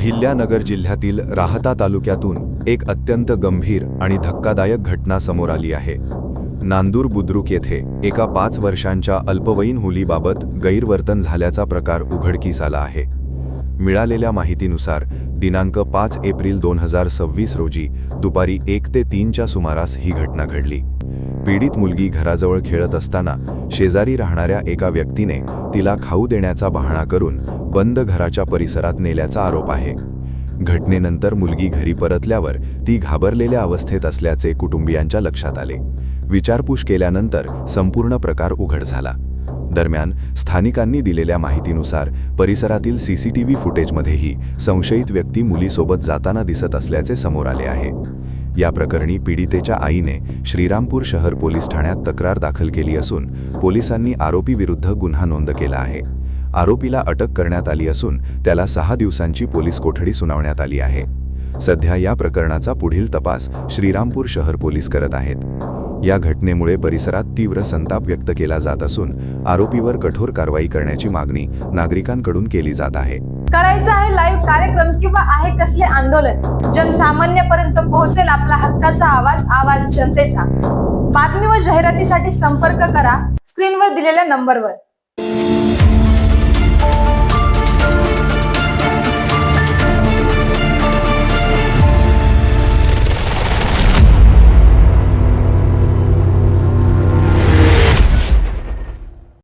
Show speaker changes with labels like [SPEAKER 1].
[SPEAKER 1] अहिल्यानगर जिल्ह्यातील राहता तालुक्यातून एक अत्यंत गंभीर आणि धक्कादायक घटना समोर आली आहे। नांदूर बुद्रुक येथे एका 5 वर्षांच्या अल्पवयीन मुलीबाबत गैरवर्तन झाल्याचा प्रकार उघडकीस आला आहे। मिळालेल्या माहितीनुसार दिनांक 5 एप्रिल 2026 रोजी दुपारी 1 ते 3 च्या सुमारास ही घटना घडली। पीडित मुलगी घराजवळ खेळत असताना शेजारी राहणाऱ्या एका व्यक्तीने तिला खाऊ देण्याचा बहाणा करून बंद घराच्या परिसरात नेल्याचा आरोप आहे। घटनेनंतर मुलगी घरी परतल्यावर ती घाबरलेल्या अवस्थेत असल्याचे कुटुंबियांच्या लक्षात आले। विचारपूस केल्यानंतर संपूर्ण प्रकार उघड झाला। दरम्यान स्थानिकांनी दिलेल्या माहितीनुसार परिसरातील सीसीटीव्ही फुटेजमध्येही संशयित व्यक्ती मुलीसोबत जाताना दिसत असल्याचे समोर आले आहे। या प्रकरणी पीडितेच्या आईने श्रीरामपूर शहर पोलीस ठाण्यात तक्रार दाखल केली असून पोलिसांनी आरोपीविरुद्ध गुन्हा नोंद केला आहे। आरोपीला अटक करण्यात आली असून त्याला 6 दिवसांची पोलीस कोठडी सुनावण्यात आली आहे। सध्या या प्रकरणाचा पुढील तपास श्रीरामपूर शहर पोलीस करत आहेत। या घटनेमुळे परिसरात तीव्र संताप व्यक्त केला जात असून आरोपीवर कठोर कारवाई करण्याची मागणी नागरिकांकडून केली जात आहे।
[SPEAKER 2] करायचं आहे लाईव्ह कार्यक्रम किंवा आहे कसले आंदोलन, जनसामान्यपर्यंत पोहोचेल आपला हक्काचा आवाज जनतेचा। बातमी व जाहिरातीसाठी संपर्क करा स्क्रीनवर दिलेल्या नंबरवर।